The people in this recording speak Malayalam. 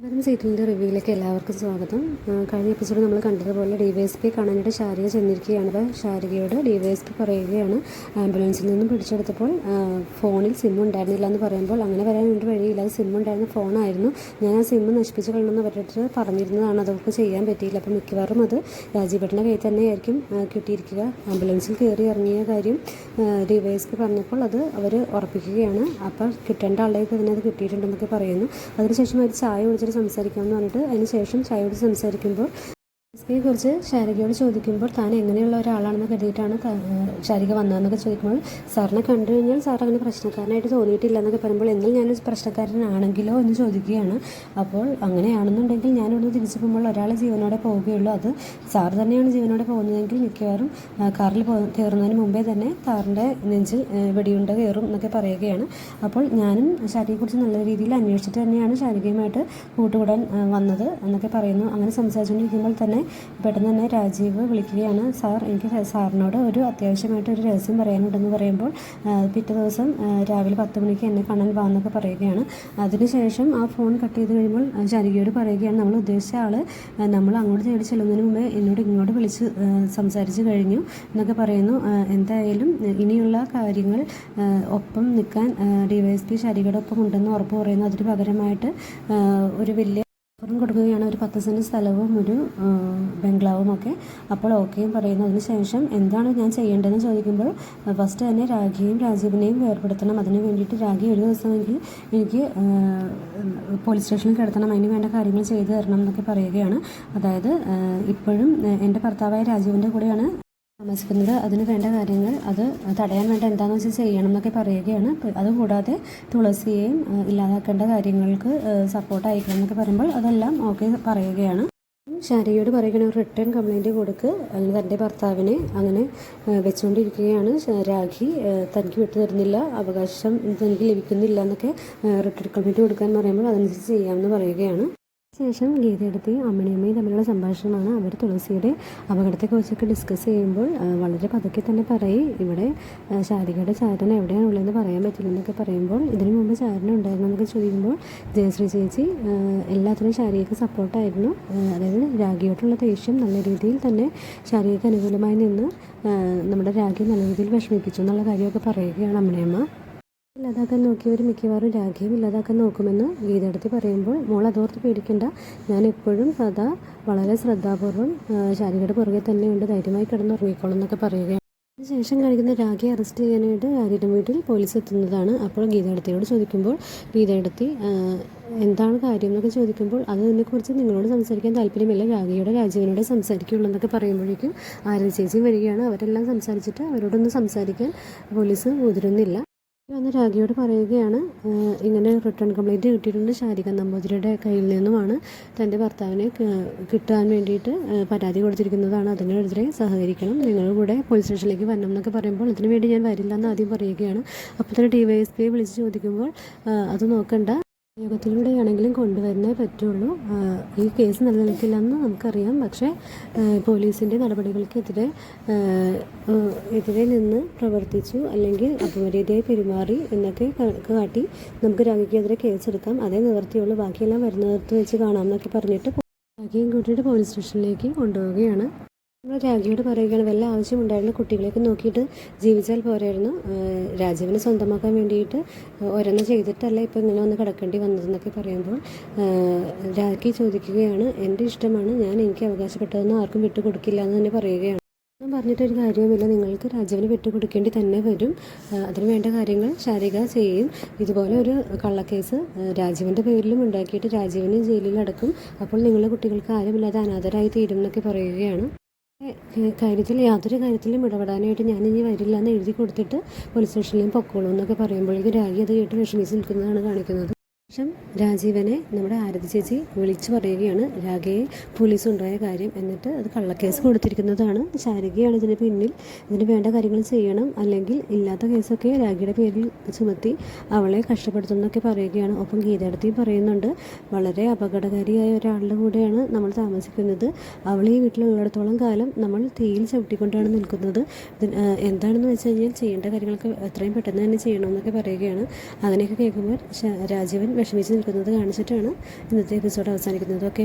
വെറും സീറ്റിൻ്റെ റിവ്യൂയിലേക്ക് എല്ലാവർക്കും സ്വാഗതം. കഴിഞ്ഞ എപ്പിസോഡ് നമ്മൾ കണ്ടതുപോലെ DYSP കാണാനായിട്ട് ശാരിക ചെന്നിരിക്കുകയാണ്. അപ്പോൾ ശാരികയോട് DYSP പറയുകയാണ്, ആംബുലൻസിൽ നിന്നും പിടിച്ചെടുത്തപ്പോൾ ഫോണിൽ സിം ഉണ്ടായിരുന്നില്ല എന്ന് പറയുമ്പോൾ അങ്ങനെ വരാൻ വേണ്ടി വഴിയില്ല, അത് സിം ഉണ്ടായിരുന്ന ഫോണായിരുന്നു, ഞാൻ ആ സിം നശിപ്പിച്ച് കളയണമെന്ന് പറഞ്ഞിട്ട് പറഞ്ഞിരുന്നതാണ്, അതൊക്കെ ചെയ്യാൻ പറ്റിയില്ല. അപ്പോൾ മിക്കവാറും അത് രാജീവേട്ടൻ്റെ കയ്യിൽ തന്നെയായിരിക്കും കിട്ടിയിരിക്കുക. ആംബുലൻസിൽ കയറി ഇറങ്ങിയ കാര്യം DYSP പറഞ്ഞപ്പോൾ അത് അവർ ഉറപ്പിക്കുകയാണ്. അപ്പോൾ കിട്ടേണ്ട ആളുകൾക്ക് തന്നെ അത് കിട്ടിയിട്ടുണ്ടെന്നൊക്കെ പറയുന്നു. അതിനുശേഷം അവർ ചായ കുടിച്ചിട്ട് സംസാരിക്കാമെന്ന് പറഞ്ഞിട്ട് അതിന് ശേഷം ചായയോട് സംസാരിക്കുമ്പോൾ കുറിച്ച് ശാരികയോട് ചോദിക്കുമ്പോൾ താൻ എങ്ങനെയുള്ള ഒരാളാണെന്ന് കരുതിയിട്ടാണ് ശാരിക വന്നതെന്നൊക്കെ ചോദിക്കുമ്പോൾ സാറിനെ കണ്ടു കഴിഞ്ഞാൽ സാർ അങ്ങനെ പ്രശ്നക്കാരനായിട്ട് തോന്നിയിട്ടില്ല എന്നൊക്കെ പറയുമ്പോൾ എന്നാൽ ഞാനൊരു പ്രശ്നക്കാരനാണെങ്കിലോ എന്ന് ചോദിക്കുകയാണ്. അപ്പോൾ അങ്ങനെയാണെന്നുണ്ടെങ്കിൽ ഞാനിവിടെ തിരിച്ചു പോകുമ്പോൾ ഒരാൾ ജീവനോടെ പോവുകയുള്ളൂ, അത് സാർ തന്നെയാണ് ജീവനോടെ പോകുന്നതെങ്കിൽ മിക്കവാറും കാറിൽ കയറുന്നതിന് മുമ്പേ തന്നെ സാറിൻ്റെ നെഞ്ചിൽ വെടിയുണ്ട കയറും എന്നൊക്കെ പറയുകയാണ്. അപ്പോൾ ഞാനും ശാരികയെക്കുറിച്ച് നല്ല രീതിയിൽ അന്വേഷിച്ചിട്ട് തന്നെയാണ് ശാരികയുമായിട്ട് കൂട്ടുകൂടാൻ വന്നത് എന്നൊക്കെ പറയുന്നു. അങ്ങനെ സംസാരിച്ചുകൊണ്ടിരിക്കുമ്പോൾ തന്നെ പെട്ടെന്ന് തന്നെ രാജീവ് വിളിക്കുകയാണ്, സാർ എനിക്ക് സാറിനോട് ഒരു അത്യാവശ്യമായിട്ട് ഒരു രഹസ്യം പറയാനുണ്ടെന്ന് പറയുമ്പോൾ പിറ്റേ ദിവസം രാവിലെ 10 മണിക്ക് എന്നെ കാണാൻ വാന്നൊക്കെ പറയുകയാണ്. അതിനുശേഷം ആ ഫോൺ കട്ട് ചെയ്ത് കഴിയുമ്പോൾ ശാരികയോട് പറയുകയാണ്, നമ്മൾ ഉദ്ദേശിച്ച ആൾ നമ്മൾ അങ്ങോട്ട് തേടി ചെല്ലുന്നതിന് മുമ്പ് എന്നോട് ഇങ്ങോട്ട് വിളിച്ച് സംസാരിച്ച് കഴിഞ്ഞു എന്നൊക്കെ പറയുന്നു. എന്തായാലും ഇനിയുള്ള കാര്യങ്ങൾ ഒപ്പം നിൽക്കാൻ DYSP ശാരികയുടെ ഒപ്പം ഉണ്ടെന്ന് ഉറപ്പ് പറയുന്നു. അതിന് പകരമായിട്ട് ഒരു വലിയ ഓഫറും കൊടുക്കുകയാണ്, ഒരു 10 സെൻറ്റ് സ്ഥലവും ഒരു ബംഗ്ലാവും ഒക്കെ. അപ്പോൾ ഓക്കെയും പറയുന്നു. അതിനുശേഷം എന്താണ് ഞാൻ ചെയ്യേണ്ടതെന്ന് ചോദിക്കുമ്പോൾ ഫസ്റ്റ് തന്നെ രാഖിയെയും രാജീവിനെയും വേർപെടുത്തണം, അതിന് വേണ്ടിയിട്ട് രാഖി ഒരു ദിവസമെങ്കിൽ എനിക്ക് പോലീസ് സ്റ്റേഷനിൽ കിടത്തണം, അതിന് വേണ്ട കാര്യങ്ങൾ ചെയ്തു തരണം എന്നൊക്കെ പറയുകയാണ്. അതായത് ഇപ്പോഴും എൻ്റെ ഭർത്താവായ രാജീവിൻ്റെ കൂടെയാണ് താമസിക്കുന്നത്, അതിന് വേണ്ട കാര്യങ്ങൾ അത് തടയാൻ വേണ്ട എന്താണെന്ന് വെച്ചാൽ ചെയ്യണം എന്നൊക്കെ പറയുകയാണ്. അതുകൂടാതെ തുളസിയെയും ഇല്ലാതാക്കേണ്ട കാര്യങ്ങൾക്ക് സപ്പോർട്ട് അയക്കണം എന്നൊക്കെ പറയുമ്പോൾ അതെല്ലാം ഓക്കെ പറയുകയാണ്. ശാരികയോട് പറയുകയാണ്, ഒരു റിട്ടേൺ കംപ്ലയിൻറ്റ് കൊടുക്ക്, അല്ലെങ്കിൽ തൻ്റെ ഭർത്താവിനെ അങ്ങനെ വെച്ചുകൊണ്ടിരിക്കുകയാണ് രാഖി, തനിക്ക് വിട്ടു തരുന്നില്ല, അവകാശം തനിക്ക് ലഭിക്കുന്നില്ല എന്നൊക്കെ റിട്ടേൺ കംപ്ലയിൻറ്റ് കൊടുക്കാൻ പറയുമ്പോൾ അതനുസരിച്ച് ചെയ്യാമെന്ന് പറയുകയാണ്. ശേഷം ഗീതയെടുത്തിയും അമ്മിണിയമ്മയും തമ്മിലുള്ള സംഭാഷണമാണ്. അവർ തുളസിയുടെ അപകടത്തെക്കുറിച്ചൊക്കെ ഡിസ്കസ് ചെയ്യുമ്പോൾ വളരെ പതുക്കെ തന്നെ പറയും, ഇവിടെ ശാരികയുടെ ചാരൻ എവിടെയാണുള്ളതെന്ന് പറയാൻ പറ്റില്ലെന്നൊക്കെ പറയുമ്പോൾ ഇതിനു മുമ്പ് ചാരൻ ഉണ്ടായിരുന്നു എന്നൊക്കെ ചോദിക്കുമ്പോൾ ജയശ്രീ ചേച്ചി എല്ലാത്തിനും ശാരികയ്ക്ക് സപ്പോർട്ടായിരുന്നു, അതായത് രാഖിയോട്ടുള്ള ദേഷ്യം നല്ല രീതിയിൽ തന്നെ ശാരികയ്ക്ക് അനുകൂലമായി നിന്ന് നമ്മുടെ രാഖി നല്ല രീതിയിൽ വിഷമിപ്പിച്ചു എന്നുള്ള കാര്യമൊക്കെ പറയുകയാണ് അമ്മിണിയമ്മ. ഇല്ലാതാക്കാൻ നോക്കിയവർ മിക്കവാറും രാഖിയും ഇല്ലാതാക്കാൻ നോക്കുമെന്ന് ഗീതയെടുത്ത് പറയുമ്പോൾ മോൾ അതോർത്ത് പേടിക്കേണ്ട, ഞാൻ എപ്പോഴും സദാ വളരെ ശ്രദ്ധാപൂർവ്വം ശാരികയുടെ പുറകെ തന്നെയുണ്ട്, ധൈര്യമായി കിടന്നുറങ്ങിക്കോളും എന്നൊക്കെ പറയുകയാണ്. അതിനുശേഷം കാണിക്കുന്ന രാഖിയെ അറസ്റ്റ് ചെയ്യാനായിട്ട് രാഖിയുടെ വീട്ടിൽ പോലീസ് എത്തുന്നതാണ്. അപ്പോൾ ഗീതയെടുത്തിയോട് ചോദിക്കുമ്പോൾ ഗീതയെടുത്തി എന്താണ് കാര്യം എന്നൊക്കെ ചോദിക്കുമ്പോൾ അതിനെക്കുറിച്ച് നിങ്ങളോട് സംസാരിക്കാൻ താല്പര്യമില്ല, രാജീവനോട് സംസാരിക്കുകയുള്ളൂ എന്നൊക്കെ പറയുമ്പോഴേക്കും ആരതി ചേച്ചി വരികയാണ്. അവരെല്ലാം സംസാരിച്ചിട്ട് അവരോടൊന്നും സംസാരിക്കാൻ പോലീസ് മുതിരുന്നില്ല. വന്ന് രാഖിയോട് പറയുകയാണ്, ഇങ്ങനെ റിട്ടേൺ കംപ്ലയിൻറ്റ് കിട്ടിയിട്ടുണ്ട്, ശാരിക നമ്പൂതിരിയുടെ കയ്യിൽ നിന്നുമാണ്, തൻ്റെ ഭർത്താവിനെ കിട്ടാൻ വേണ്ടിയിട്ട് പരാതി കൊടുത്തിരിക്കുന്നതാണ്, അതിനെതിരെ സഹകരിക്കണം, നിങ്ങൾ കൂടെ പോലീസ് സ്റ്റേഷനിലേക്ക് വരണം എന്നൊക്കെ പറയുമ്പോൾ ഇതിനു വേണ്ടി ഞാൻ വരില്ല എന്ന് ആദ്യം പറയുകയാണ്. അപ്പോൾ തന്നെ DYSPയെ വിളിച്ച് ചോദിക്കുമ്പോൾ അത് നോക്കണ്ട, യോഗത്തിലൂടെയാണെങ്കിലും കൊണ്ടുവരുന്നേ പറ്റുള്ളൂ, ഈ കേസ് നിലനിൽക്കില്ലെന്ന് നമുക്കറിയാം, പക്ഷേ പോലീസിൻ്റെ നടപടികൾക്കെതിരെ നിന്ന് പ്രവർത്തിച്ചു അല്ലെങ്കിൽ അപമര്യാദയായി പെരുമാറി എന്നൊക്കെ കാട്ടി നമുക്ക് രാഖിക്കെതിരെ കേസെടുക്കാം, അതേ നിവർത്തിയുള്ളൂ, ബാക്കിയെല്ലാം വരുന്നിടത്ത് വെച്ച് കാണാം എന്നൊക്കെ പറഞ്ഞിട്ട് രാഖിയും കൂട്ടിയിട്ട് പോലീസ് സ്റ്റേഷനിലേക്ക് കൊണ്ടുപോവുകയാണ്. നമ്മൾ രാഖിയോട് പറയുകയാണ്, വല്ല ആവശ്യമുണ്ടായിരുന്ന കുട്ടികളെയൊക്കെ നോക്കിയിട്ട് ജീവിച്ചാൽ പോരായിരുന്നു, രാജീവിനെ സ്വന്തമാക്കാൻ വേണ്ടിയിട്ട് ഓരോന്ന് ചെയ്തിട്ടല്ല ഇപ്പോൾ ഇങ്ങനെ ഒന്ന് കിടക്കേണ്ടി വന്നതെന്നൊക്കെ പറയുമ്പോൾ രാഖി ചോദിക്കുകയാണ്, എൻ്റെ ഇഷ്ടമാണ്, ഞാൻ എനിക്ക് അവകാശപ്പെട്ടതൊന്നും ആർക്കും വിട്ടുകൊടുക്കില്ല എന്ന് തന്നെ പറയുകയാണ്. ഞാൻ പറഞ്ഞിട്ടൊരു കാര്യവുമില്ല, നിങ്ങൾക്ക് രാജീവിന് വിട്ടുകൊടുക്കേണ്ടി തന്നെ വരും, അതിന് വേണ്ട കാര്യങ്ങൾ ശാരിക ചെയ്യും, ഇതുപോലെ ഒരു കള്ളക്കേസ് രാജീവിൻ്റെ പേരിലും ഉണ്ടാക്കിയിട്ട് രാജീവിനെ ജയിലിൽ അടക്കും, അപ്പോൾ നിങ്ങളുടെ കുട്ടികൾക്ക് ആരുമില്ലാതെ അനാഥരായി തീരും എന്നൊക്കെ പറയുകയാണ്. യാതൊരു കാര്യത്തിലും ഇടപെടാനായിട്ട് ഞാനിനി വരില്ല എന്ന് എഴുതി കൊടുത്തിട്ട് പോലീസ് സ്റ്റേഷനിലും പൊക്കോളൂ എന്നൊക്കെ പറയുമ്പോഴേക്കും രാഖി അത് കേട്ട് വിഷമിച്ച് നിൽക്കുന്നതാണ് കാണിക്കുന്നത്. ശേഷം രാജീവനെ നമ്മുടെ ആരതി ചേച്ചി വിളിച്ചു പറയുകയാണ് രാഖയെ പോലീസ് ഉണ്ടായ കാര്യം, എന്നിട്ട് അത് കള്ളക്കേസ് കൊടുത്തിരിക്കുന്നതാണ്, ശാരികയാണ് ഇതിന് പിന്നിൽ, ഇതിന് വേണ്ട കാര്യങ്ങൾ ചെയ്യണം, അല്ലെങ്കിൽ ഇല്ലാത്ത കേസൊക്കെ രാഖിയുടെ പേരിൽ ചുമത്തി അവളെ കഷ്ടപ്പെടുത്തുന്നൊക്കെ പറയുകയാണ്. ഒപ്പം ഗീതയെടുത്തിയും പറയുന്നുണ്ട്, വളരെ അപകടകാരിയായ ഒരാളുടെ കൂടെയാണ് നമ്മൾ താമസിക്കുന്നത്, അവൾ ഈ വീട്ടിലുള്ളിടത്തോളം കാലം നമ്മൾ തീയിൽ ചവിട്ടിക്കൊണ്ടാണ് നിൽക്കുന്നത്, എന്താണെന്ന് വെച്ച് കഴിഞ്ഞാൽ ചെയ്യേണ്ട കാര്യങ്ങളൊക്കെ എത്രയും പെട്ടെന്ന് തന്നെ ചെയ്യണമെന്നൊക്കെ പറയുകയാണ്. അങ്ങനെയൊക്കെ കേൾക്കുമ്പോൾ രാജീവൻ വിഷമിച്ച് നിൽക്കുന്നത് കാണിച്ചിട്ടാണ് ഇന്നത്തെ എപ്പിസോഡ് അവസാനിക്കുന്നത്. ഓക്കെ.